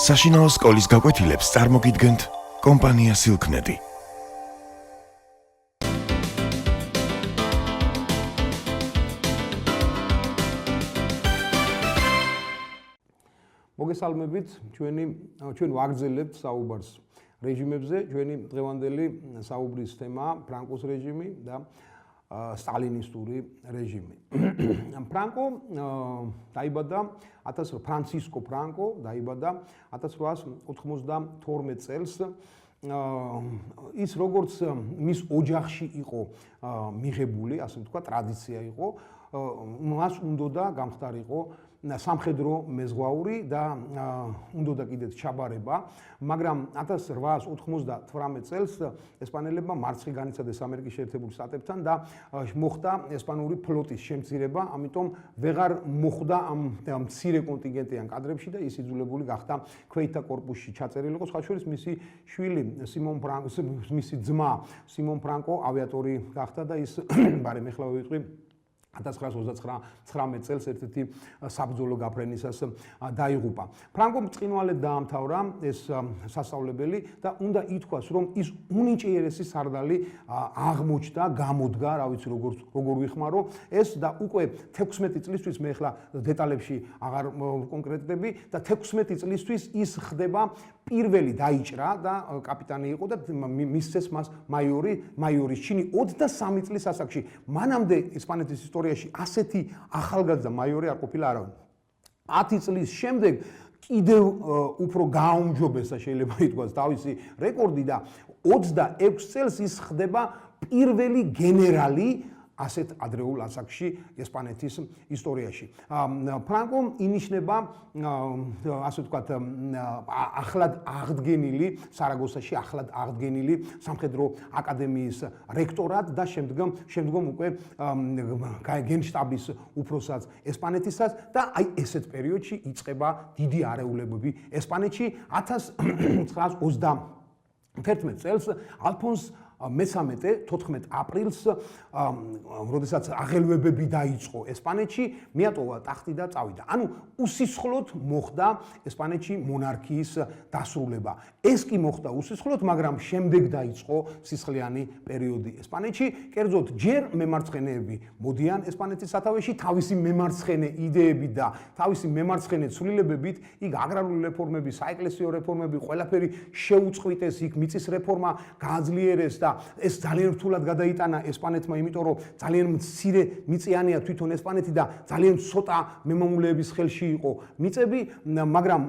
საშინაო სკოლის გაკვეთილებს წარმოგიდგენთ კომპანია სილქნედი. მოგესალმებით, ჩვენ ვაგრძელებთ საუბარს რეჟიმებზე. ჩვენი დღევანდელი საუბრის თემაა ფრანკოს რეჟიმი და სტალინისტური რეჟიმი. ფრანკო დაიბადა ფრანცისკო ფრანკო დაიბადა 1892 წელს. ის როგორც მის ოჯახში იყო მიღებული, ასე ვთქვა, ტრადიცია იყო, მას უნდოდა გამხდარიყო სამხედრო მეზღვაური და უნდოდა კიდეც ჩაბარება, მაგრამ 1899 წელს ესპანელებმა მარცხი განიცადეს ამერიკის შეერთებული შტატებთან და მოხდა ესპანური ფლოტის შემცირება, ამიტომ ვეღარ მოხდა ამ მცირე კონტინგენტიან კადრებში და ის იძულებული გახდა ქვეითთა კორპუსში ჩაწერილიყო. სხვა შორის მისი შვილი მისი ძმა სიმონ ფრანკო ავიატორი გახდა და ის ბარემ ეხლა ვიტყვი 1939 წელს ერთ-ერთი საბრძოლო გაფრენისას დაიღუპა. ფრანკომ ბრწყინვალედ დაამთავრა ეს სასწავლებელი და უნდა ითქვას, რომ ის უნიჭიერესი სარდალი აღმოჩნდა, გამოდგა, რა ვიცი როგორ ვიხმარო ეს და უკვე 16 წლისთვის მე ახლა დეტალებში აღარ კონკრეტდები და 16 წლისთვის ის ხდება პირველი დაიჭრა და კაპიტანი იყო და მისცეს მას მაიორის ჩინი 23 წლის ასაკში. მანამდე ესპანეთის ისტორიაში ასეთი ახალგაზრდა მაიორი არ ყოფილა არავინ. 10 წლის შემდეგ კიდევ უფრო გააუმჯობესა შეიძლება ითქვას თავისი რეკორდი და 26 წელს ის ხდება პირველი გენერალი ასეთ ადრეულ ასაკში ესპანეთის ისტორიაში. ფრანკომ ინიშნება ასე ვთქვათ ახლად აღდგენილი სარაგოსაში ახლად აღდგენილი სამხედრო აკადემიის რექტორად და შემდგომ უკვე გენშტაბის უფროსად ესპანეთისაც და აი ესეთ პერიოდში იწყება დიდი არეულებები ესპანეთში. 1931 წელს ალფონს მე-13 14 აპრილს როდესაც აღელვებები დაიწყო ესპანეთში, მიატოვა ტახტი და წავიდა. ანუ უსისხლოდ მოხდა ესპანეთში მონარქიის დასრულება. ეს კი მოხდა უსისხლოდ, მაგრამ შემდეგ დაიწყო სისხლიანი პერიოდი ესპანეთში. კერძოდ ჯერ მემარცხენეები მოდიან ესპანეთის სათავეში თავისი მემარცხენე იდეებით და თავისი მემარცხენე ცვლილებებით, იქ აგრარული რეფორმები, საეკლესიო რეფორმები, ყველაფერი შეუწყვიტეს, იქ მიწის რეფორმა გააძლიერეს და ეს ძალიან რთულად გადაიტანა ესპანეთმა, იმიტომ რომ ძალიან მცირე მიწიანია თვითონ ესპანეთი და ძალიან ცოტა მემამულეების ხელში იყო მიწები, მაგრამ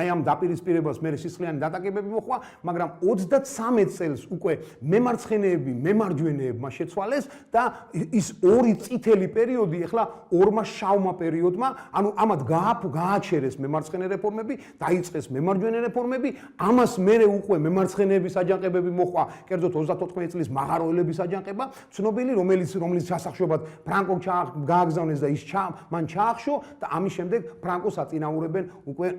აი ამ დაპირისპირებას მე სისხლიანი დატაკებები მოხდა, მაგრამ 33 წელს უკვე მემარცხენეები მემარჯვენეებმა შეცვალეს და ის ორი წითელი პერიოდი ეხლა ორმა შავმა პერიოდმა, ანუ ამათ გააჩერეს მემარცხენე რეფორმები, დაიწყეს მემარჯვენე რეფორმები, ამას მერე უკვე მემარცხენეების აჯანყებები მოხდა, კერძოდ 34 წლის მაღაროელების აჯანყება, ცნობილი, რომელიც ჩასახშობად ფრანკო გააგზავნეს და ის მან ჩაახშო და ამის შემდეგ ფრანკოს აწინაურებენ უკვე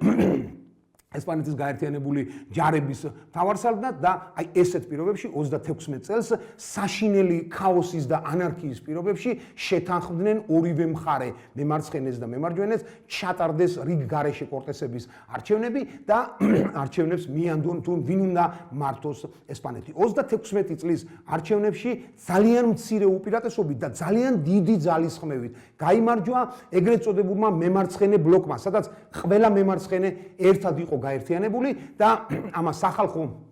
ესპანეთის გაერთიანებული ჯარების მთავარსარდლად და აი ესეთ პირობებში 36 წელს საშინელი ქაოსის და ანარქიის პირობებში შეთანხმდნენ ორივე მხარე, მემარცხენეს და მემარჯვენეს, ჩატარდეს რიგ გარეშე კორტესების არჩევნები და არჩევნებს მიანდონ თუ ვინ უნდა მართოს ესპანეთი. 36 წლის არჩევნებში ძალიან მცირე უპირატესობით და ძალიან დიდი ძალისხმევით გაიმარჯვა ეგრეთ წოდებულმა მემარცხენე ბლოკმა, სადაც ყველა მემარცხენე ერთად იყო გაერთიანებული და ამას სახალხო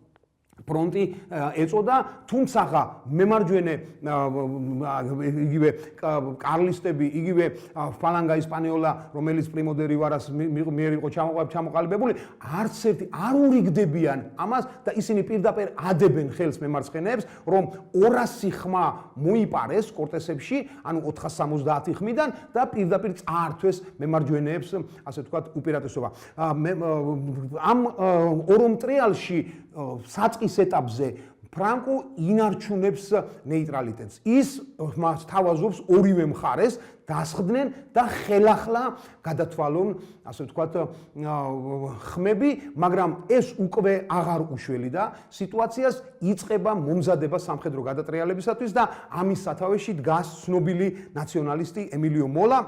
ფრონტი ეწოდა, თუმცა მემარჯვენე იგივე კარლისტები, იგივე ფალანგა ისპანიოლა, რომელიც პრიმო დე რივარას მიერ იყო ჩამოყალიბებული, არც ერთი არ ურიგდებიან ამას და ისინი პირდაპირ ადებენ ხელს მემარცხენეებს, რომ 200 ხმა მოიპარეს კორტესებში, ანუ 470 ხმიდან და პირდაპირ წაართვეს მემარჯვენეებს, ასე ვთქვათ, უპირატესობა. ამ ორომ ტრიალში საწყის ეტაპზე ფრანკო ინარჩუნებს ნეიტრალიტეტს. ის მას თავაზობს ორივე მხარეს დასხდნენ და ხელახლა გადათვალონ, ასე ვთქვათ, ხმები, მაგრამ ეს უკვე აღარ უშველიდა სიტუაციას, იწყება მომზადება სამხედრო გადატრიალებისათვის და ამის სათავეში დგას ცნობილი ნაციონალისტი ემილიო მოლა,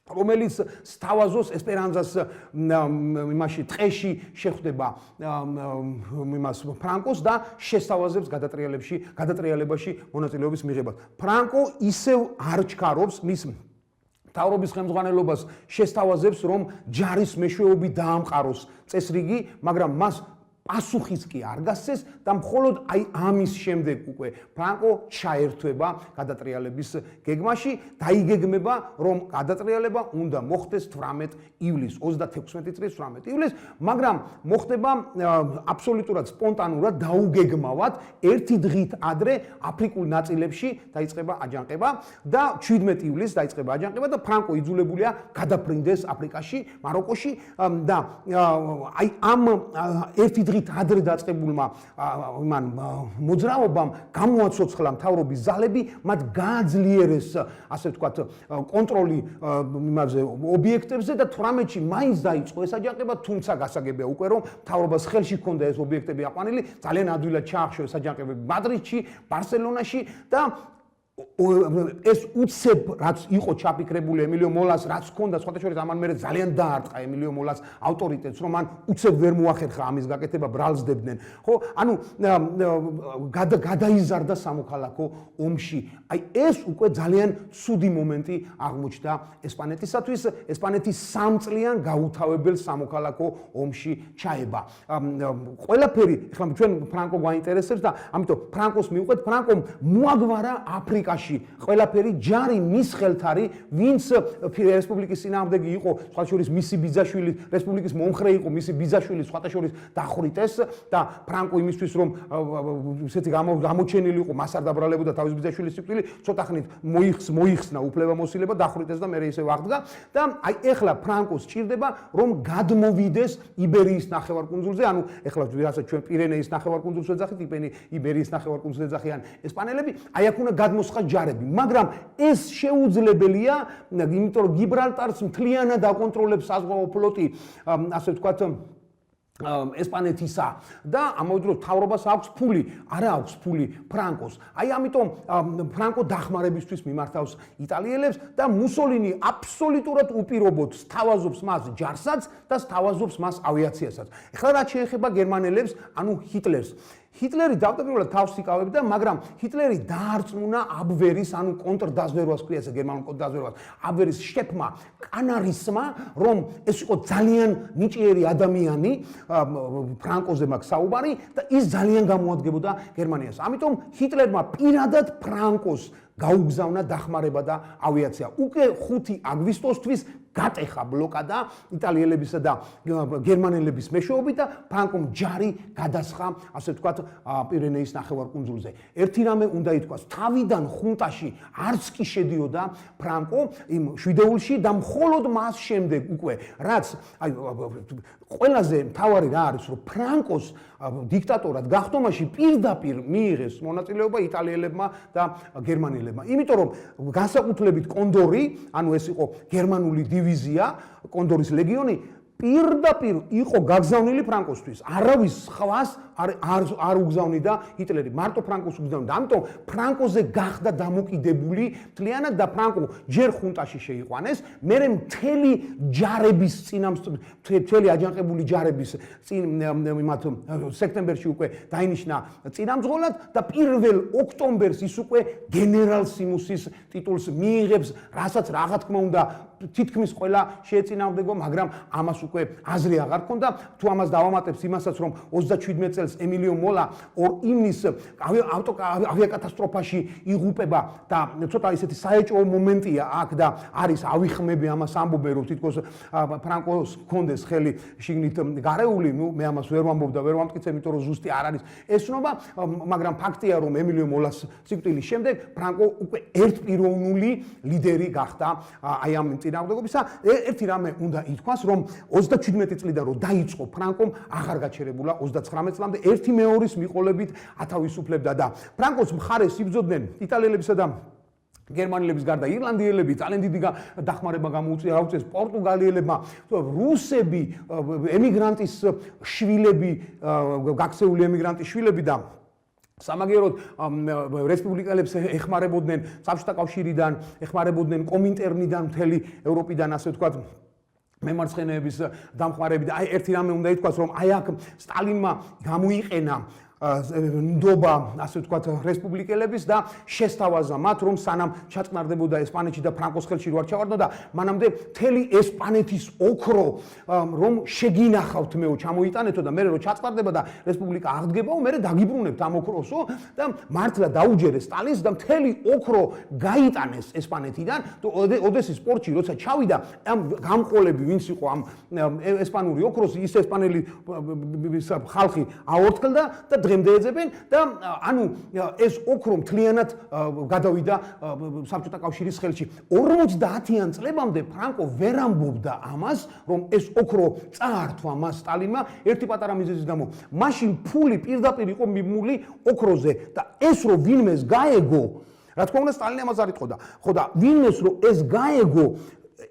რომელიც სთავაზოს ესპერანზას იმაში ტყეში შეხვდება იმას ფრანკოს და შესთავაზებს გადატრიალებაში მონაწილეობის მიღებას. ფრანკო ისევ არ ჩქარობს მის მთავრობის ხელმძღვანელობას შესთავაზებს რომ ჯარის მეშვეობით დაამყაროს წესრიგი, მაგრამ მას პასუხიც კი არ გასცეს და მხოლოდ აი ამის შემდეგ უკვე ფრანკო ჩაერთვება გადატრიალების გეგმაში, დაიგეგმება რომ გადატრიალება უნდა მოხდეს 18 ივლისს, 36 წლის 18 ივლისს, მაგრამ მოხდება აბსოლუტურად სპონტანურად დაუგეგმავად, ერთი დღით ადრე აფრიკულ ნაწილებში დაიწყება აჯანყება და 17 ივლისს დაიწყება აჯანყება და ფრანკო იძულებულია გადაფრინდეს აფრიკაში, მაროკოში და აი ამ ერთი დღით ადრე დაწყებულმა იმან მოძრაობამ გამოაცოცხლა მთავრობის ძალები, მათ გააძლიერეს ასე ვთქვათ კონტროლი იმაზე ობიექტებზე და 18-ში მაინც დაიწყო ეს აჯანყება, თუმცა გასაგებია უკვე რომ მთავრობას ხელში ჰქონდა ეს ობიექტები აყვანილი, ძალიან ადვილად ჩაახშო ეს აჯანყებები მადრიდში, ბარსელონაში და ეს უცებ რაც იყო ჩაფიქრებული ემილიო მოლას, რაც ჰქონდა სხვათა შორის ამან მერე ძალიან დაარტყა ემილიო მოლას ავტორიტეტს, რომ მან უცებ ვერ მოახერხა ამის გაკეთება, ბრალსდებდნენ. ხო, ანუ გადაიზარდა სამოქალაქო ომში. აი ეს უკვე ძალიან ცუდი მომენტი აღმოჩნდა ესპანეთისათვის, ესპანეთის 3 წლიან გაუთავებელ სამოქალაქო ომში ჩაება. ყველაფერი, ეხლა ჩვენ ფრანკო გვაინტერესებს და ამიტომ ფრანკოს მივყვეთ, ფრანკომ მოაგვარა აფრიკაში ყველაფერი ჯარი მის ხელთ არის, ვინც რესპუბლიკის წინააღმდეგი იყო, სხვათა შორის მისი ბიძაშვილი, რესპუბლიკის მომხრე იყო, მისი ბიძაშვილი სხვათა შორის დახვრიტეს და ფრანკო იმისთვის რომ ესეთი გამოჩენილი იყო, მას არ დაბრალებოდა თავის ბიძაშვილის სიკვდილი, ცოტა ხნით მოიხსნა უფლებამოსილება, დახვრიტეს და მერე ისევ აღდგა და აი ეხლა ფრანკოს სჭირდება რომ გადმოვიდეს იბერიის ნახევარკუნძულზე, ანუ ეხლა ვიღაცა ჩვენ პირენეის ნახევარკუნძულს ვეძახით, იბერიის ნახევარკუნძულზე ეძახიან ესპანელები, აი აქ უნდა გადმოსხა ჯარები, მაგრამ ეს შეუძლებელია, იმიტომ რომ გიბრალტარს მთლიანად აკონტროლებს საზღვაო ფლოტი, ასე ვთქვათ ესპანეთისა და ამავდროულად მთავრობას აქვს ფული, არა აქვს ფული ფრანკოს. აი ამიტომ ფრანკო დახმარებისთვის მიმართავს იტალიელებს და მუსოლინი აბსოლუტურად უპირობოდ სთავაზობს მას ჯარსაც და სთავაზობს მას ავიაციასაც. ეხლა რაც შეეხება გერმანელებს, ანუ ჰიტლერს. ჰიტლერი დავდაბნეულად თავს იკავებდა, მაგრამ ჰიტლერი დაარწმუნა აბვერის, ანუ კონტრდაზვერვას ქვია ეს გერმანულ კონტრდაზვერვას, აბვერის შეფმა, კანარისმა, რომ ეს იყო ძალიან ნიჭიერი ადამიანი, ფრანკოზე მაქვს საუბარი და ის ძალიან გამოადგებოდა გერმანიას. ამიტომ ჰიტლერმა პირადად ფრანკოს გაუგზავნა დახმარება და ავიაცია. უკვე 5 აგვისტოსთვის გატეხა ბლოკადა იტალიელებისა და გერმანელების მეშვეობით და ფრანკომ ჯარი გადასხა, ასე ვთქვათ, პირენეის ნახევარკუნძულზე. ერთი რამე უნდა ითქვას, თავიდან ხუნტაში არც კი შედიოდა ფრანკო იმ შვიდეულში და მხოლოდ მას შემდეგ უკვე, რაც აი ყველაზე მთავარი რა არის, რომ ფრანკოს დიქტატორად გახდომაში პირდაპირ მიიღეს მონაწილეობა იტალიელებმა და გერმანელებმა. იმიტომ რომ განსაკუთრებით კონდორი, ანუ ეს იყო გერმანული დივიზია, კონდორის ლეგიონი პირდაპირ იყო გაგზავნილი ფრანკოსთვის. არავის სხვას არ უგზავნიდა ჰიტლერი, მარტო ფრანკოს უგზავნიდა. ამიტომ ფრანკოზე გახდა დამოკიდებული მთლიანად და ფრანკო ჯერ ხუნტაში შეიყვანეს, მერე მთელი ჯარების მთელი აჯანყებული ჯარების იმათ სექტემბერში უკვე დაინიშნა წინამძღოლად და 1 ოქტომბერს ის უკვე გენერალ სიმუსის ტიტულს მიიღებს, რასაც რა თქმა უნდა თითქმის ყველა შეეწინააღმდეგო, მაგრამ ამას უკვე აზრი აღარ ჰქონდა. თუ ამას დავამატებს იმასაც, რომ 37 წელს ემილიო მოლა 2 ივნისს ავიაკატასტროფაში იღუპება და ცოტა ისეთი საეჭვო მომენტია აქ და არის ავიხმები ამას ამბობენ, რომ თითქოს ფრანკოს ჰქონდეს ხელი შიგნით გარეული, ნუ მე ამას ვერ ვამბობ და ვერ ვამტკიცებ, იმიტომ რომ ზუსტი არ არის ეს ცნობა, მაგრამ ფაქტია, რომ ემილიო მოლას სიკვდილის შემდეგ ფრანკო უკვე ერთპიროვნული ლიდერი გახდა აი ამ წინააღმდეგობისა. ერთი რამე უნდა ითქვას, რომ 37 წლიდან რომ დაიწყო ფრანკომ აღარ გაჩერებულა 39 წლამდე 1/2-ის მიყოლებით ათავისუფლებდა და ფრანკოს მხარეს იბრძოდნენ იტალიელებისა და გერმანელების გარდა ირლანდიელები, ძალიან დიდი დახმარება გამოუწიეს პორტუგალიელებმა, რუსები, ემიგრანტის შვილები, გაქცეული ემიგრანტის შვილები და სამაგიეროდ რესპუბლიკელებს ეხმარებოდნენ საბჭოთა კავშირიდან, ეხმარებოდნენ კომინტერნიდან, მთელი ევროპიდან, ასე ვთქვათ, მემარცხენეების დამხმარები და აი ერთი რამე უნდა ითქვას, რომ აი აქ სტალინმა გამოიყენა ნდობა, ასე ვთქვათ, რესპუბლიკელების და შესთავაზა მათ, რომ სანამ ჩაწყნარდებოდა ესპანეთში და ფრანკოს ხელში რო არ ჩავარდნოდა, მანამდე მთელი ესპანეთის ოქრო რომ შეგინახავთ მეო ჩამოიტანეთო და მე რო ჩაწყნარდება და რესპუბლიკა აღდგებაო, მე დაგიბრუნებთ ამ ოქროსო და მართლა დაუჯერეს სტალინს და მთელი ოქრო გაიტანეს ესპანეთიდან. ოდესის პორტში როცა ჩავიდა, ამ გამყოლები ვინც იყო ამ ესპანური ოქროს, ის ესპანელი ხალხი აორთქლდა და დღემდე ეძებენ და ანუ ეს ოქრო მთლიანად გადავიდა საბჭოთა კავშირის ხელში. 50-იან წლებამდე ფრანკო ვერ ამბობდა ამას, რომ ეს ოქრო წაართვა მას სტალინმა ერთი პატარა მიზეზის გამო. მაშინ ფული პირდაპირ იყო მიმული ოქროზე და ეს რო ვინმეს გაეგო, რა თქმა უნდა სტალინი ამას არ იტყოდა. ხო და ვინმეს რო ეს გაეგო,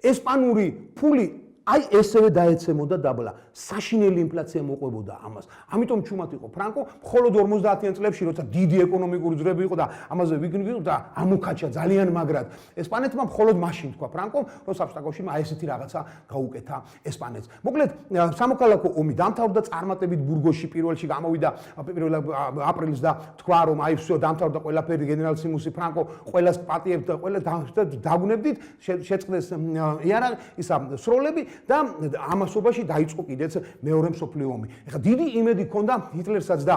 ესპანური ფული აი ესევე დაეცემოდა დაბლა. საშინელი ინფლაცია მოყვებოდა ამას. ამიტომ ჩუმად იყო ფრანკო, მხოლოდ 50-იან წლებში, როცა დიდი ეკონომიკური ძვრები იყო და ამაზე ვიგნივი და ამოქაჩა ძალიან მაგრად. ესპანეთმა მხოლოდ მაშინ თქვა ფრანკომ, რომ საბჭოთა კავშირმა აი ესეთი რაღაცა გაუკეთა ესპანეთს. მოკლედ, სამოქალაქო ომი დამთავრდა წარმატებით ბურგოსში პირველში გამოვიდა 1 აპრილის და თქვა, რომ აი всё დამთავრდა ყველაფერი, გენერალ სიმუსი ფრანკო ყველას პატიებდა და ყველა დაგუნებდით, შეწყდეს ისა სროლები და ამასობაში დაიწყო კიდეც მეორე მსოფლიო ომი. ეხლა დიდი იმედი ჰქონდა ჰიტლერსაც და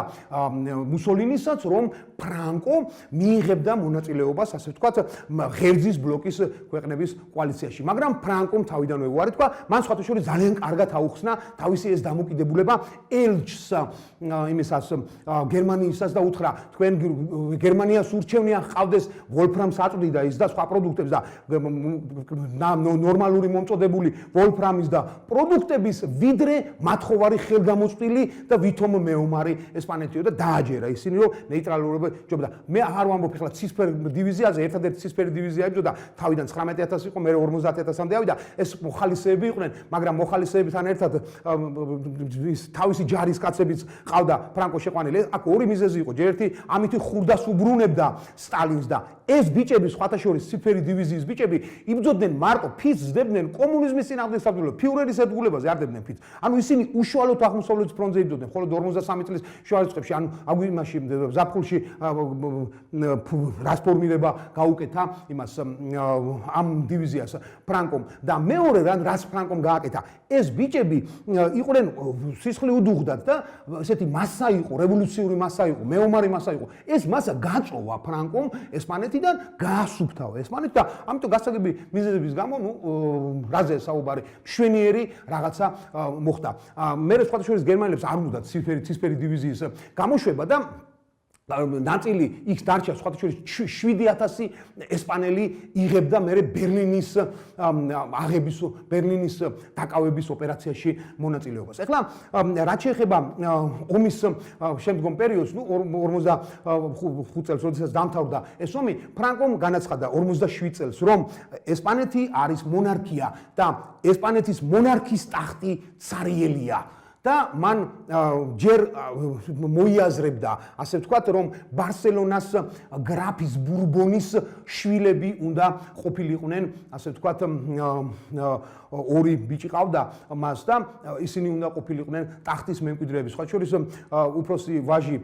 მუსოლინისაც, რომ ფრანკო მიიღებდა მონაწილეობას, ასე ვთქვათ, ღერძის ბლოკის ქვეყნების კოალიციაში. მაგრამ ფრანკომ თავიდანვე უარი თქვა, მან სხვათა შორის ძალიან კარგად აუხსნა თავისი ეს დამოკიდებულება ელჩს, იმისას გერმანიისას და უთხრა, თქვენ გერმანიას ურჩევნია ჰყავდეს ვოლფრამს აწვდიდა ის და სხვა პროდუქტებს და ნორმალური მომწოდებული ვოლფრამის და პროდუქტების ვიდრე მათხოვარი ხელგამოწვილი და ვითომ მეომარი ესპანეთიო და დააჯერა ისინი, რომ ნეიტრალურობა ჯობდა. მე არ ვამბობ ახლა ცისფერ დივიზიაზე, ერთადერთი ცისფერი დივიზია იბრძოდა, თავიდან 19,000 იყო, მე 50,000-მდე ავიდა, ეს მოხალისეები იყვნენ, მაგრამ მოხალისეებთან ერთად თავისი ჯარის კაცებიც ყავდა ფრანკო შეყვანილი. აქ ორი მიზეზი იყო, ჯერ ერთი ამითი ხურდას უბრუნებდა სტალინს და ეს ბიჭები, სხვათა შორის ცისფერი დივიზიის ბიჭები იბრძოდნენ მარტო ფიცს ზდებდნენ კომუნიზმის წინააღმდეგ საბრძოლველად, ფიურერის ერთგულებაზე არ დებდნენ ფიცს. ანუ ისინი უშუალოდ აღმოსავლეთის ფრონტზე იბრძოდნენ, ხოლო 53 წლის შუა რიცხვებში, ანუ აგვიმაში ზაფხულში რასფორმირება გაუკეთა იმას ამ დივიზიას ფრანკომ და მეორე რას ფრანკომ გააკეთა, ეს ბიჭები იყვნენ სისხლი უდუღდათ და ესეთი მასა იყო, რევოლუციური მასა იყო, მეომარი მასა იყო. ეს მასა გაწოვა ფრანკომ ესპანეთიდან, გაასუფთავა ესპანეთი და ამიტომ გასაგები მიზეზების გამო, რაზე საუბარი, მშვენიერი რაღაცა მოხდა. მე სხვათა შორის გერმანელებს არ უნდათ ცისფერი დივიზიის გამოშვება და ნაწილი იქ დარჩა, სხვათა შორის 7,000 ესპანელი იღებდა მე ბერლინის აღების, ბერლინის დაკავების ოპერაციაში მონაწილეობას. ეხლა რაც შეეხება ომის შემდგომ პერიოდს, 45 წელს, როდესაც დამთავრდა ეს ომი, ფრანკომ განაცხადა 47 წელს, რომ ესპანეთი არის მონარქია და ესპანეთის მონარქის ტახტი ცარიელია. და მან ჯერ მოიაზრებდა, ასე ვთქვათ, რომ ბარსელონას გრაფის ბურბონის შვილები უნდა ყოფილიყვნენ, ასე ვთქვათ, ორი ბიჭი ყავდა მას და ისინი უნდა ყოფილიყვნენ ტახტის მემკვიდრეები. სხვა შორის უფროსი ვაჟი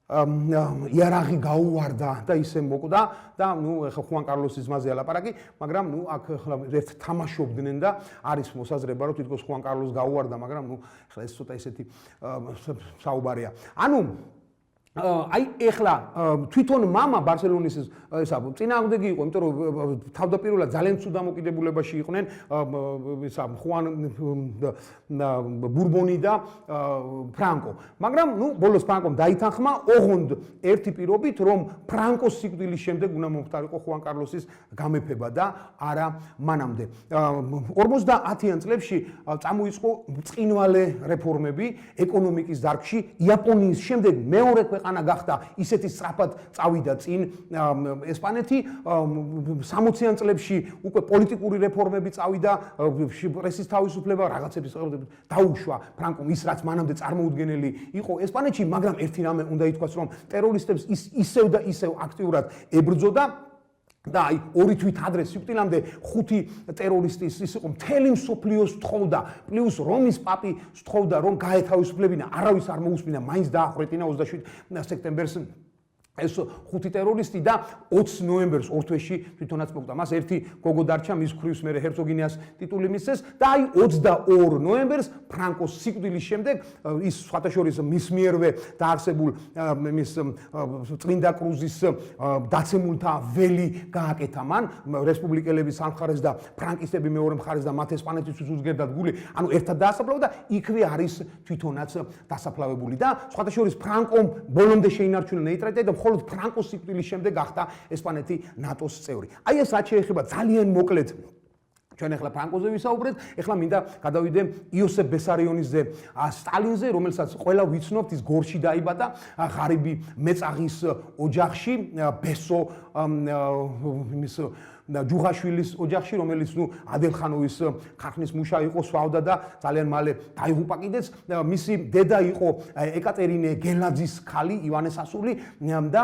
იარაღი გაუვარდა და ისე მოკვდა და ეხლა ხუან კარლოსის ძმაზე ალაპარაკი, მაგრამ აქ ერთ თამაშობდნენ და არის მოსაზრება, რომ თითქოს ხუან კარლოს გაუვარდა, მაგრამ ეხლა ეს ცოტა ისეთი საუბარია. ანუ აი ეხლა თვითონ მამა ბარსელონის ესა წინააღმდეგი იყო, იმიტომ რომ თავდაპირველად ძალიან ცუდ დამოკიდებულებაში იყვნენ ესა ხუან ბურბონი და ფრანკო. მაგრამ ბოლოს ფრანკომ დაითანხმა ოღონდ ერთი პირობით, რომ ფრანკოს სიკვდილის შემდეგ უნდა მომხდარიყო ხუან კარლოსის გამეფება და არა მანამდე. 50-იან წლებში წამოიწყო ბრწყინვალე რეფორმები ეკონომიკის დარგში, იაპონიის შემდეგ მეორე ქვეყანა ქვეყანა გახდა, ისეთი სწრაფად წავიდა წინ ესპანეთი. 60-იან წლებში უკვე პოლიტიკური რეფორმები წავიდა, პრესის თავისუფლება, რაღაცების დაუშვა ფრანკომ ის, რაც მანამდე წარმოუდგენელი იყო ესპანეთში, მაგრამ ერთი რამე უნდა ითქვას, რომ ტერორისტებს ისევ და ისევ აქტიურად ებრძოდა. და აი 2 თვით ადრე სიკვდილამდე 5 ტერორისტის ის იყო მთელი მსოფლიოს თხოვდა, პლუს რომის პაპი თხოვდა, რომ გაეთავისუფლებინა, არავის არ მოусმინა, მაინც დაახრეტინა 27 სექტემბერს ეს 5 ტერორისტი და 20 ნოემბერს ორ თვეში თვითონაც მოკვდა. მას ერთი გოგო დარჩა, მის ქრის მერე ჰერცოგინიას ტიტული მისცეს და აი 22 ნოემბერს ფრანკოს სიკვდილის შემდეგ ის სხვათა შორის მის მიერვე დაარსებულ მის წმინდა კრუზის დაცემულთა ველი გააკეთა მან, რესპუბლიკელების სამხარეს და ფრანკისტები მეორე მხარეს და მათ ესპანეთისთვის უზგერდათ გული, ანუ ერთად დაასაფლავა და იქვე არის თვითონაც დასაფლავებული და სხვათა შორის ფრანკომ ბოლომდე შეინარჩუნა ნეიტრალიტეტი და მხოლოდ ფრანკოს სიკვდილის შემდეგ გახდა ესპანეთი ნატოს წევრი. აი ეს რაც შეეხება ძალიან მოკლედ ჩვენ ახლა ფრანკოზე ვისაუბრეთ, ახლა მინდა გადავიდე იოსებ ბესარიონისზე, სტალინზე, რომელსაც ყველა ვიცნობთ, ის გორში დაიბადა, ღარიბი მეწაღის ოჯახში, ბესო იმის ჯუღაშვილის ოჯახში, რომელიც ადელხანოვის ქარხნის მუშა იყო, სვავდა და ძალიან მალე დაიღუპა კიდეც. მისი დედა იყო ეკატერინე გელაძის ქალი, ივანე სასული და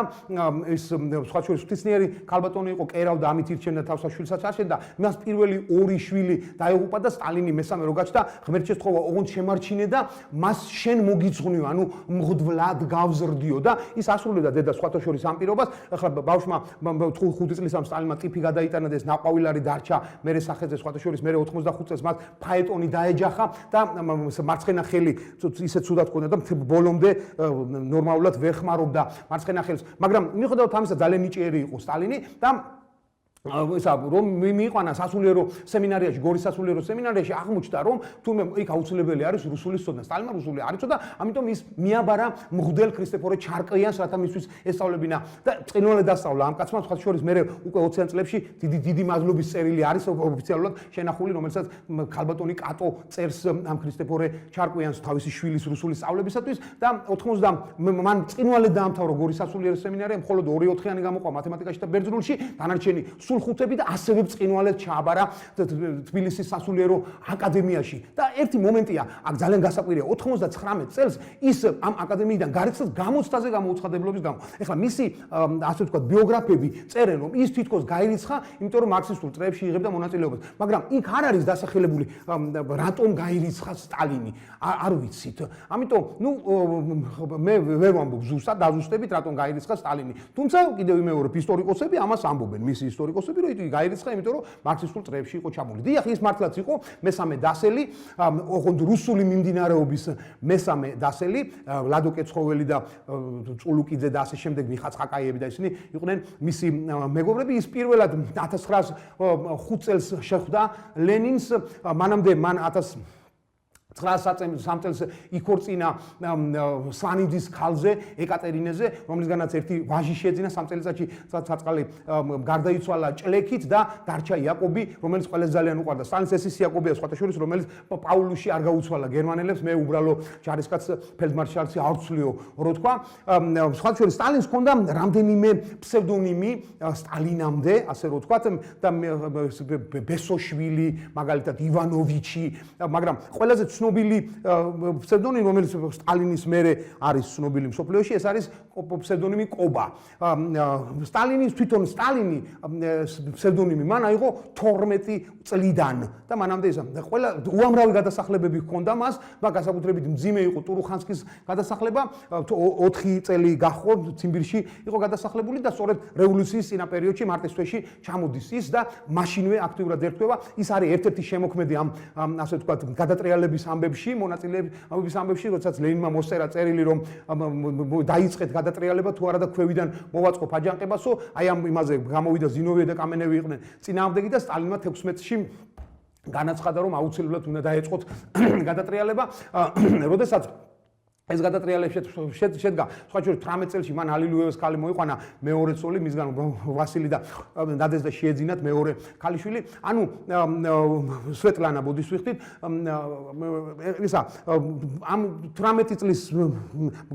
ეს სხვა შორის ღვთისმიერი ქალბატონი იყო, კერავდა, ამით ირჩენდა თავს და შვილსაც აშენდა. მას პირველი 2 შვილი დაიღუპა და სტალინი მესამე რო გაჩნდა, ღმერთს თხოვა, ოღონდ შემარჩინე და მას შენ მოგიძღვნიო, ანუ მღვდლად გავზრდიო და ის ასრულებდა დედა სხვათა შორის ამ პირობას. ახლა ბავშვმა 5 წლის ამ სტალინმა ტიფი გადაიტანა და ეს ნაყვავილარი დარჩა მერე სახეზე სხვათა შორის მერე 85 წელს მას ფაეტონი დაეჯახა და მარცხენა ხელი ისე ცუდად ჰქონდა და ბოლომდე ნორმალურად ვერ ხმარობდა მარცხენა ხელს, მაგრამ მიუხედავად ამისა ძალიან ნიჭიერი იყო სტალინი და ისა რომ მიიყვანა სასულიერო სემინარიაში, გორის სასულიერო სემინარიაში აღმოჩნდა, რომ თუმე იქ აუცილებელი არის რუსული სწავლა. სტალინმა რუსული არ იცოდა, ამიტომ ის მიაბარა მღვდელ ქრისტეფორე ჩარკიანს, რათა მისთვის ესწავლებინა და წინვალე დასწავლა ამ კაცმა, სხვა შორის მე უკვე 20-იან წლებში დიდი მადლობის წერილი არის ოფიციალურად შენახული, რომელსაც ქალბატონი კატო წერს ამ ქრისტეფორე ჩარკიანს თავისი შვილის რუსული სწავლებისათვის და 90 მან წინვალე დაამთავრა გორის სასულიერო სემინარია, მხოლოდ 2-4-იანი გამოყვა მათემატიკაში და ბერძნულში, დანარჩენი ხუთები და ასევე წინვალედ ჩააბარა თბილისის სასულიერო აკადემიაში და ერთი მომენტია, აქ ძალიან გასაკვირია, 99 წელს ის ამ აკადემიიდან გარიცხეს გამოცდაზე გამოუცხადებლობის გამო. ეხლა მისი ასე ვთქვათ ბიოგრაფები წერენ, რომ ის თითქოს გაირიცხა, იმიტომ რომ მარქსისტულ წრეებში იღებდა მონაწილეობას, მაგრამ იქ არ არის დასახელებული რატომ გაირიცხა სტალინი, არ ვიცით. ამიტომ მე ვერ ვამბობ ზუსტად, დაზუსტებით რატომ გაირიცხა სტალინი. თუმცა კიდევ ვიმეორებ, ისტორიკოსები ამას ამბობენ, მისი ისტორიკოსები რომ იგი გაირიცხა, იმიტომ რომ მარქსისტულ წრეებში იყო ჩამული. დიახ, ის მართლაც იყო მესამე დასელი, ოღონდ რუსული მიმდინარეობის მესამე დასელი, ლადო კეცხოველი და წულუკიძე და ასე შემდეგ, მიხა ცხაკაიები და ისინი იყვნენ მისი მეგობრები. ის პირველად 1905 წელს შეხვდა ლენინს, მანამდე მან 1903 წელს იქორწინა სვანიძის ქალზე, ეკატერინეზე, რომლისგანაც ერთი ვაჟი შეეძინა 3 წელიწადში საწყალი გარდაიცვალა ჭლექით და დარჩა იაკობი, რომელიც ყველას ძალიან უყვარდა. სტალინს ეს იაკობია სხვათა შორის, რომელიც პაულუსში არ გაუცვალა გერმანელებს, მე უბრალო ჯარისკაც ფელდმარშალში არ ვცვლიო, რო თქვა. სხვათა შორის სტალინს ჰქონდა რამდენიმე ფსევდონიმი სტალინამდე, ასე რო თქვა, და ბესოშვილი, მაგალითად ივანოვიჩი, მაგრამ ყველაზე ცნობილი ფსევდონიმი, რომელიც სტალინის მერე არის ცნობილი მსოფლიოში, ეს არის ფსევდონიმი კობა. სტალინის თვითონ სტალინი ფსევდონიმი მან აიღო 12 წლიდან და მანამდე ეს ყველა უამრავი გადასახლებები ჰქონდა მას, განსაკუთრებით მძიმე იყო ტურუხანსკის გადასახლება, 4 წელი გახო ციმბირში იყო გადასახლებული და სწორედ რევოლუციის წინა პერიოდში მარტის თვეში ჩამოდის ის და მაშინვე აქტიურად ერთვება. ის არის ერთ-ერთი შემოქმედი ამ ასე ვთქვათ გადატრიალების ამბებში, მონაწილეების ამბებში, როდესაც ლენინმა მოსწერა წერილი, რომ დაიწყეთ გადატრიალება, თუ არა და ქვევიდან მოვაწყო აჯანყებასო, აი ამ იმაზე გამოვიდა ზინოვიე და კამენევი იყვნენ წინააღმდეგი და სტალინმა 16-ში განაცხადა, რომ აუცილებლად უნდა დაეწყოთ გადატრიალება, როდესაც ეს გადატრიალებს შედგა სხვა შორის 18 წელში მან ალილუევას ქალი მოიყვანა მეორე ცოლი მისგან ვასილი და ნადეზდა შეეძინათ მეორე ქალიშვილი ანუ სვეტლანა ბოდისვიხთით ისა ამ 18 წლის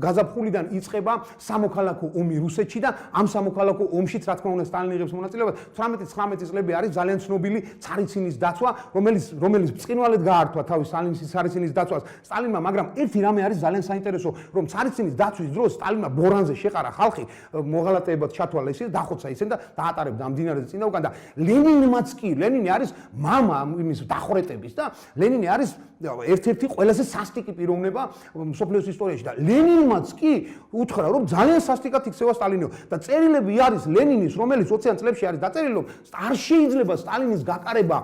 გაზაფხულიდან იწყება სამოქალაქო ომი რუსეთში და ამ სამოქალაქო ომშიც რა თქმა უნდა სტალინი იღებს მონაწილეობას 18-19 წლები არის ძალიან ცნობილი ცარიცინის დაცვა რომელიც ბრწყინვალედ გაართვა თავის ცარიცინის დაცვას სტალინმა მაგრამ ერთი რამე არის ძალიან საინტერესო რომ ცარიცინის დაცვის დროს სტალინმა ბორანზე შეყარა ხალხი მოღალატეებად ჩათვალა ისე დახოცა ისე და დაატარებდა ამ დინარზე წინ და უკან და ლენინმაც კი ლენინი არის მამა იმის დახვრეტების და ლენინი არის ერთ-ერთი ყველაზე სასტიკი პიროვნება მსოფლიოს ისტორიაში და ლენინმაც კი უთხრა რომ ძალიან სასტიკად იქცევა სტალინო და წერილები არის ლენინის რომელიც 20-იან წლებში არის დაწერილი რომ არ შეიძლება სტალინის გაკარება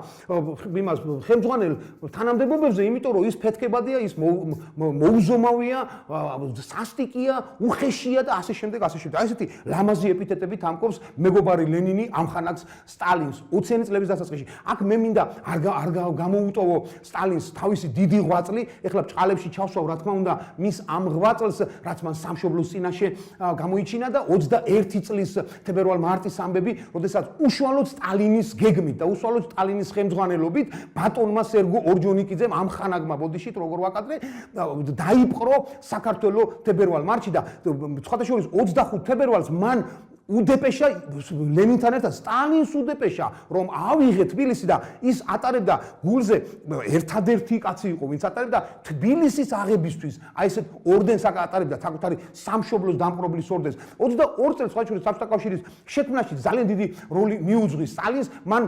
იმას ხელმძღვანელ თანამდებობებზე იმიტომ რომ ის ფეთქებადია ის მოუზომავია სასტიკია უხეშია და ასე შემდეგ აი ესეთი ლამაზი ეპითეტებით ამკობს მეგობარი ლენინი ამხანაგს სტალინს 20-იანი წლების დასაწყისში აქ მე მინდა არ გამოუტოვო სტალინს თავისი დიდი ღვაწლი ეხლა ბჭყალებში ჩავსვავ რა თქმა უნდა მის ამ ღვაწლს რაც მან სამშობლოს წინაშე გამოიჩინა და 21 წლის თებერვალ-მარტის ამბები როდესაც უშუალოდ სტალინის გეგმით და უშუალოდ სტალინის ხელმძღვანელობით ბატონმა სერგო ორჯონიკიძემ ამხანაგმა ბოდიშით როგორ ვაკადრე დაიპყრო საქართველოს თებერვალ-მარტში და სხვათა შორის 25 თებერვალს მან უდეპეშა ლენინთან ერთად სტალინს უდეპეშა რომ ავიღე თბილისი და ის ატარებდა გულზე ერთადერთი კაცი იყო ვინც ატარებდა თბილისის აღებისთვის აი ესეთ ორდენს ატარებდა საკუთარი სამშობლოს დამპყრობლის ორდენს 22 წელს სხვა შორის საბჭოთა კავშირის შექმნაში ძალიან დიდი როლი მიუძღვის სტალინს მან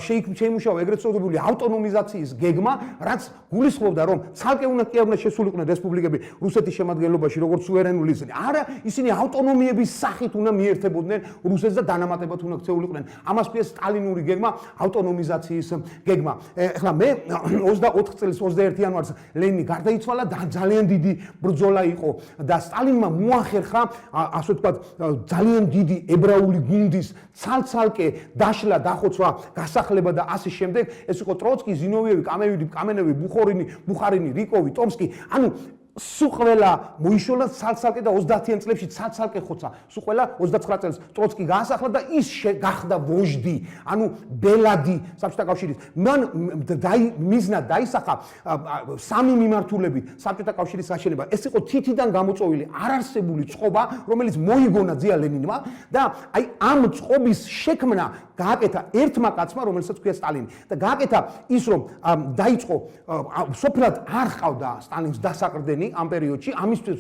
შეიმუშავა ეგრეთ წოდებული ავტონომიზაციის გეგმა რაც გულისხმობდა რომ ცალკე უნდა შესულიყვნენ რესპუბლიკები რუსეთის შემადგენლობაში როგორც სუვერენული ისინი არა ისინი ავტონომიების სახით უნდა მიერთებოდნენ რუსეთს და დანამატებად უნდა ქცეულიყვნენ. ამას ქვია სტალინური გეგმა, ავტონომიზაციის გეგმა. ეხლა მე 24 წლის 21 იანვარს ლენინი გარდაიცვალა და ძალიან დიდი ბრძოლა იყო და სტალინმა მოახერხა, ასე ვთქვათ, ძალიან დიდი ებრაული გუნდის ცალ-ცალკე დაშლა, დახოცვა, გასახლება და ასე შემდეგ. ეს იყო ტროცკი, ზინოვიევი, კამენევი, ბუხარინი, რიკოვი, ტომსკი. ანუ სულ ყველა მოიშოლა ცალ-ცალკე და 30-იან წლებში ცალ-ცალკე ხოცა. სულ ყველა 29 წელს ტროცკი გაასახლა და ის გახდა ვოჟდი, ანუ ბელადი საბჭოთა კავშირის. მან მიზნად დაისახა სამი მიმართულებით საბჭოთა კავშირის გაშენება. ეს იყო თითიდან გამოწვეული არარსებული წყობა, რომელიც მოიგონა ძია ლენინმა და აი ამ წყობის შექმნა გააკეთა ერთმა კაცმა, რომელსაც ქვია სტალინი. და გააკეთა ის რომ დაიწყო სოფლად არ ყავდა სტალინს დასაყრდენი ამ პერიოდში,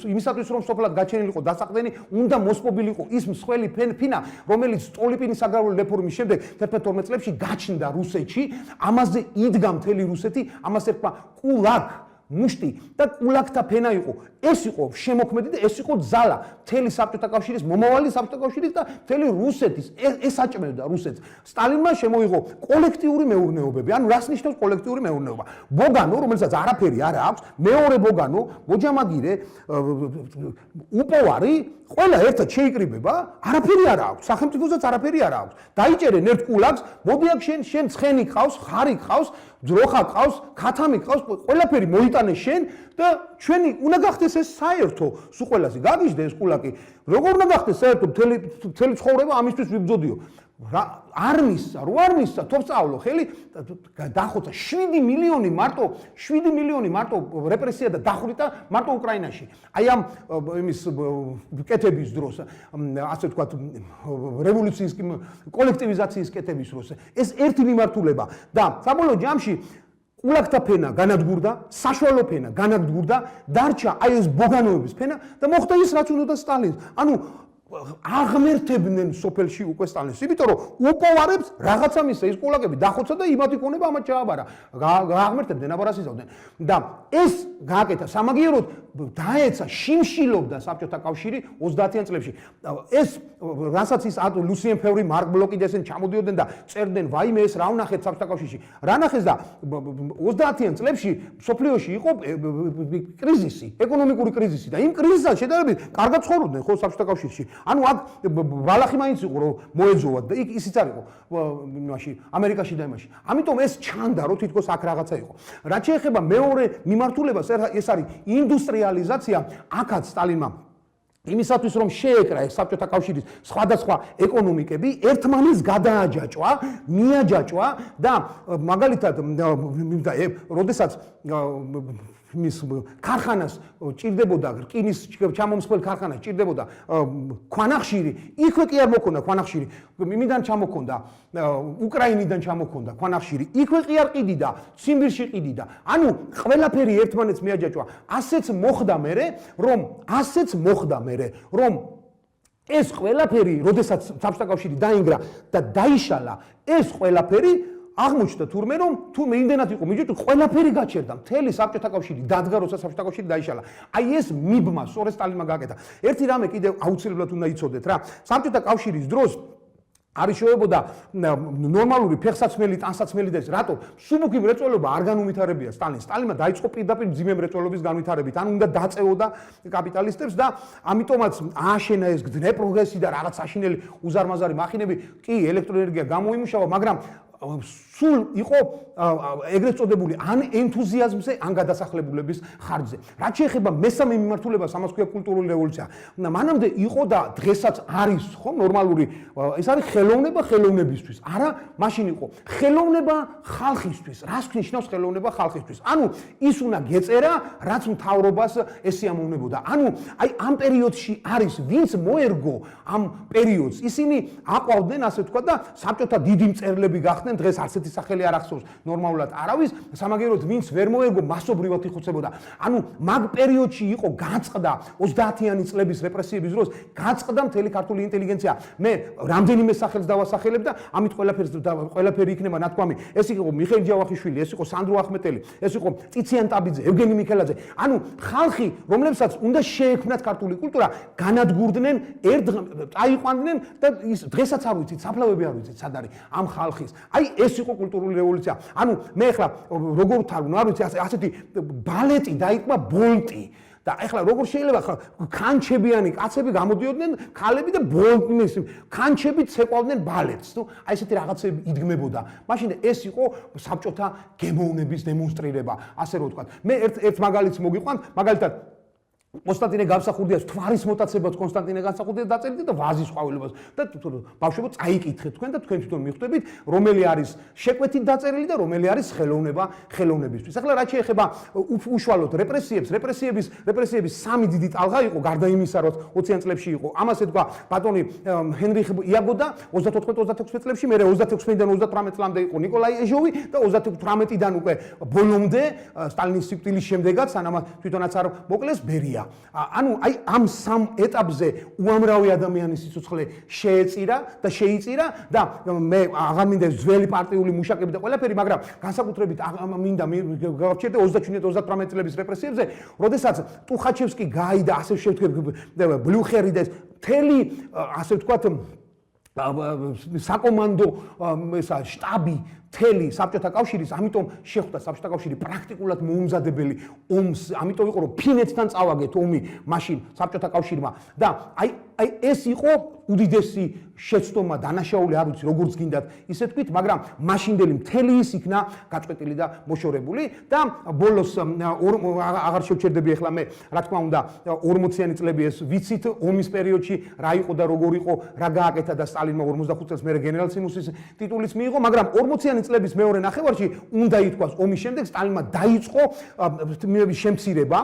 იმისათვის რომ სოფლად გაჩენილიყო დასაყრდენი, უნდა მოსპობილიყო ის მსხველი ფინა, რომელიც სტოლიპინის აგრარული რეფორმის შემდეგ 12 წლებში გაჩნდა რუსეთში, ამაზე იდგა მთელი რუსეთი, ამას ერქვა კულაკ მუშტი და კულაკთა ფენა იყო. ეს იყო შემოქმედი და ეს იყო ძალა მთელი საბჭოთა კავშირის, მომავალი საბჭოთა კავშირის და მთელი რუსეთის. ეს აჭმევდა რუსეთს. სტალინმა შემოიღო კოლექტიური მეურნეობები. ანუ რას ნიშნავს კოლექტიური მეურნეობა? ბოგანო, რომელსაც არაფერი არ აქვს, მეორე ბოგანო, ბოჯამაგირე, უპოვარი, ყველა ერთად შეიკრიბება, არაფერი არ აქვს. სახელმწიფოსაც არაფერი არ აქვს. დაიჭერენ ერთ კულაკს, მოდი აქ შენ ცხენი ყავს, ხარი ყავს, ძროხა ყავს, ქათამი ყავს, ყველაფერი მოიტანე შენ და ჩვენი უნდა გახდეს ეს საერთო. სულ ყველასი გაგიჟდა ეს კულაკი. როგორ უნდა გახდეს საერთო მთელი ცხოვრება ამისთვის ვიბრძოდიო. არ მისცა, რო არ მისცა, თო სწავლო ხელი დახოცა 7 მილიონი მარტო რეპრესია და დახვრიტა მარტო უკრაინაში. აი ამ იმის კეთების დროს, ასე ვთქვათ, რევოლუციის კოლექტივიზაციის კეთების დროს ეს ერთი მიმართულება და საბოლოო ჯამში კულაკთა ფენა განადგურდა, საშუალო ფენა განადგურდა, დარჩა აი ეს ბოგანოების ფენა და მოხდა ის რაც უნდა სტალინს. ანუ აღმერთებდნენ სოფელში უკვე სტალინს. იმიტომ რომ უპოვარებს რაღაცა მისცა ის კულაკები დახოცა და იმათ იქონება ამათ ჩააბარა. გააღმერთებდნენ, აბარას იზავდნენ. და ეს გააკეთა სამაგიეროდ დაეცა შიმშილობდა საბჭოთა კავშირი 30-იან წლებში. ეს რასაც ის ლუსიენ ფევრი, მარკ ბლოკი და ესენ ჩამოდიოდნენ და წერდნენ ვაიმე ეს რა ვნახეთ საბჭოთა კავშირში. რა ნახეს და 30-იან წლებში სოფლიოში იყო კრიზისი, ეკონომიკური კრიზისი და იმ კრიზისთან შედარებით კარგად ცხოვრობდნენ ხო საბჭოთა კავშირში. ანუ აქ ბალახი მაინც იყო რომ მოეძოვათ და იქ ისიც არ იყო მაშინ ამერიკაში და იმაში. ამიტომ ეს ჩანდა რომ თითქოს აქ რაღაცა იყო. რაც შეეხება მეორე მიმართულებას, ეს არის ინდუსტრიალიზაცია, აქაც სტალინმა იმისათვის რომ შეეკრა ეს საბჭოთა კავშირის სხვადასხვა ეკონომიკები ერთმანეთს გადააჯაჭვა, მიაჯაჭვა და მაგალითად როდესაც მის ქარხანას ჭირდებოდა რკინის ჩამომსხმელ ქარხანას ჭირდებოდა ქვანახშირი, იქვე კი არ მოქონდა ქვანახშირი, იმიდან ჩამოქონდა უკრაინიდან ჩამოქონდა ქვანახშირი, იქვე კი არ ყიდიდა, ციმბირში ყიდიდა. ანუ ყველაფერი ერთმანეთს მიაჯაჭვა. ასეც მოხდა მერე, რომ ეს ყველაფერი, როდესაც საბჭოთა კავშირი დაინგრა და დაიშალა, ეს ყველაფერი აღმოჩნდა თურმე რომ თურმე იმდენად იყო მიჯოჭი, ყველაფერი გაჩერდა. მთელი საბჭოთა კავშირი დადგა, როცა საბჭოთა კავშირი დაიშალა. აი ეს მიბმა სწორედ სტალინმა გააკეთა. ერთი რამე კიდევ აუცილებლად უნდა იცოდეთ რა. საბჭოთა კავშირის დროს არის შევებოდა ნორმალური ფეხსაცმელი, ტანსაცმელი და ეს რატო სუბუქი მრეწველობა არ განუვითარებია სტალინს. სტალინმა დაიწყო პირდაპირ მძიმე მრეწველობის განვითარებით, ანუ უნდა დაწეოდა კაპიტალისტებს და ამიტომაც ააშენა ეს დნეპროგრესი და რაღაც საშინელი უზარმაზარი მახინები, კი ელექტროენერგია გამოიმუშავა, მაგრამ სულ იყო ეგრეთ წოდებული ან ენთუზიაზმზე, ან გადასახლებულების ხარჯზე. რაც შეეხება მესამე მიმართულებას, ამას ქვია კულტურული რევოლუცია. მანამდე იყო და დღესაც არის ხო ნორმალური, ეს არის ხელოვნება ხელოვნებისთვის. არა, მაშინ იყო ხელოვნება ხალხისთვის. რას ნიშნავს ხელოვნება ხალხისთვის? ანუ ის უნდა გეწერა, რაც მთავრობას ესიამოვნებოდა. ანუ აი ამ პერიოდში არის ვინც მოერგო ამ პერიოდს, ისინი აყვავდნენ, ასე ვთქვა და საბჭოთა დიდი მწერლები გახდნენ. დღეს არც ერთი სახელი არ ახსოვს ნორმალურად არავის, სამაგეროდ ვინც ვერ მოერგო მასობრივად იხოცებოდა. ანუ მაგ პერიოდში იყო გაწყდა 30-იანი წლების რეპრესიების დროს, გაწყდა მთელი ქართული ინტელიგენცია. მე რამდენიმე სახელს დავასახელებ და ამით ყველაფერი იქნება ნათქვამი. ეს იყო მიხეილ ჯავახიშვილი, ეს იყო სანდრო ახმეტელი, ეს იყო წიციან ტაბიძე, ევგენი მიქელაძე. ანუ ხალხი, რომლებსაც უნდა შეექმნათ ქართული კულტურა, განადგურდნენ, წაიყვანდნენ და ის დღესაც არ ვიცით, საფლავები არ ვიცით სად არის ამ ხალხის. აი ეს იყო კულტურული რევოლუცია. ანუ მე ახლა როგორ თარგმნო, არ ვიცი, ასეთი ბალეტი დაიწყო ბოლტი. და ახლა როგორ შეიძლება ქანჩებიანი კაცები გამოდიოდნენ, ქალები და ბოლტის ქანჩები ცეკვავდნენ ბალეტს. ნუ აი ესეთი რაღაცები იდგმებოდა. მაშინ ეს იყო საბჭოთა გემოვნების დემონსტრირება, ასე რომ ვთქვა. მე ერთ მაგალითს მოგიყვანთ, მაგალითად კონსტანტინე გამსახურდიას თვარის მოტაცებაც კონსტანტინე გამსახურდიას დაწერილი და ვაზის ყვავილებას და ბავშვებო წაიკითხეთ თქვენ და თქვენ თვითონ მიხვდებით რომელი არის შეკვეთით დაწერილი და რომელი არის ხელოვნება ხელოვნებისთვის. ახლა რაც შეეხება უშუალოდ რეპრესიების სამი დიდი ტალღა იყო, გარდა იმისა რომ 20-იან წლებში იყო. ამას ეთქვა ბატონი ჰენრიხ იაგო და 34-36 წლებში, მერე 26-დან 38 წლამდე იყო ნიკოლაი ეჟოვი და 38-დან უკვე ბოლომდე სტალინის სიკვდილის შემდეგაც, სანამ თვითონაც არ მოკლეს ბერია. ანუ აი ამ სამ ეტაპზე უამრავი ადამიანის სიცოცხლე შეეწირა და შეიწირა და მე აღარ მინდა ძველი პარტიული მუშაკები და ყველაფერი, მაგრამ განსაკუთრებით მინდა გავჩერდე 27-38 წლების რეპრესიებზე, როდესაც ტუხაჩევსკი გაიდა, ასე შევთქვი, ბლუხერი და მთელი, ასე ვთქვათ, საკომანდო შტაბი მთელი საბჭოთა კავშირის, ამიტომ შეხვდა საბჭოთა კავშირი პრაქტიკულად მოუმზადებელი ომს, ამიტომ იყო რომ ფინეთთან წავაგეთ ომი მაშინ საბჭოთა კავშირმა და აი ეს იყო უდიდესი შეცდომა, დანაშაული, არ ვიცი როგორც გინდათ ისე თქვით, მაგრამ მაშინდელი მთელი ის იქნა გაწყვეტილი და მოშორებული და ბოლოს აღარ შევჩერდები ახლა მე, რა თქმა უნდა 40-იანი წლები ეს ვიცით ომის პერიოდში რა იყო და როგორ იყო, რა გააკეთა და სტალინმა 45 წელს მერე გენერალ სინუსის ტიტულიც მიიღო, მაგრამ 40-იანი წლების მეორე ნახევარში უნდა ითქვას ომის შემდეგ სტალინმა დაიწყო შემცირება,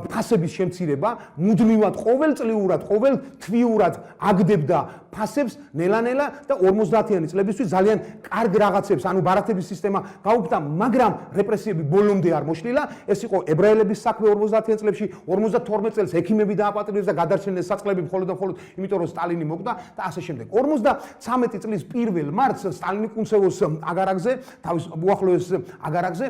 ფასების შემცირება, მუდმივად ყოველწლიურად, ყოველთვიურად აგდებდა ფასებს ნელა-ნელა და 50-იანი წლებისთვის ძალიან კარგ რაღაცებს, ანუ ბარათების სისტემა გაუქმდა, მაგრამ რეპრესიები ბოლომდე არ მოშლილა. ეს იყო ებრაელების საქმე 50-იან წლებში, 52 წელს ექიმები დააპატიმრეს და გადარჩენეს საწყლები მხოლოდ და მხოლოდ იმიტომ რომ სტალინი მოკვდა და ასე შემდეგ. 53 წლის 1 მარტს სტალინი კუნცევოს აგარაკზე, თავის უახლოეს აგარაკზე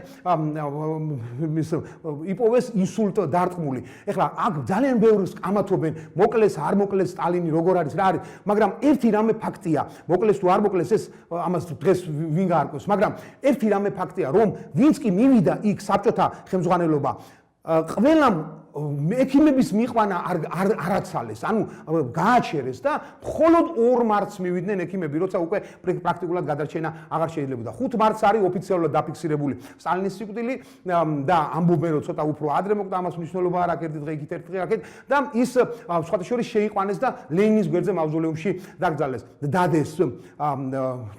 იპოვეს ინსულტ დარტყმული. ეხლა აქ ძალიან ბევრს ამათობენ, მოკლეს არ მოკლეს სტალინი როგორ არის, რა არის, მაგრამ ერთი რამე ფაქტია, მოკლეს თუ არ მოკლეს ეს ამას დღეს ვინ გაარკვევს, მაგრამ ერთი რამე ფაქტია, რომ ვინც კი მივიდა იქ საბჭოთა ხელმძღვანელობა, ყველამ ექიმების მიყვანა არაცალეს, ანუ გააჩერეს და მხოლოდ 2 მარტს მივიდნენ ექიმები, როცა უკვე პრაქტიკულად გადარჩენა აღარ შეიძლებოდა. 5 მარტს არის ოფიციალურად დაფიქსირებული სტალინის სიკვდილი და ამბობენ რომ ცოტა უფრო ადრე მოკვდა, ამას მნიშვნელობა არ აქვს, ერთი დღე იქით, ერთი დღე აქეთ და ის სხვათა შორის შეიყვანეს და ლენინის გვერდზე მავზოლეუმში დაკრძალეს. დადეს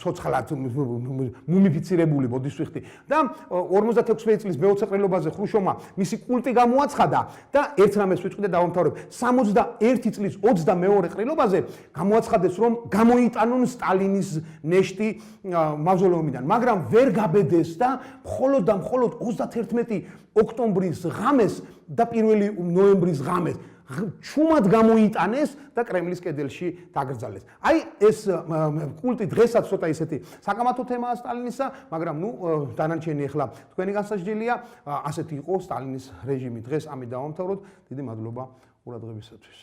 ცოცხლად მუმიფიცირებული ბოდისვიხტი და 56 წლის მეოცე ყრილობაზე ხრუშოვმა მისი კულტი გამოაცხადა და ერთ რამეს ვიწყდე დავამთავრებ. 61 წლის 22 ყრილობაზე გამოაცხადეს რომ გამოიტანონ სტალინის ნეშტი მავზოლეუმიდან, მაგრამ ვერ გაბედეს და მხოლოდ 31 ოქტომბრის ღამეს და 1 ნოემბრის ღამეს ჩუმად გამოიტანეს და კრემლის კედელში დაკრძალეს. აი ეს კულტი დღესაც ცოტა ისეთი საკამათო თემაა სტალინისა, მაგრამ დანარჩენი ახლა თქვენი განსაჯდელია, ასეთი იყო სტალინის რეჟიმი. დღეს ამით დავამთავროთ. დიდი მადლობა ყურადღებისათვის.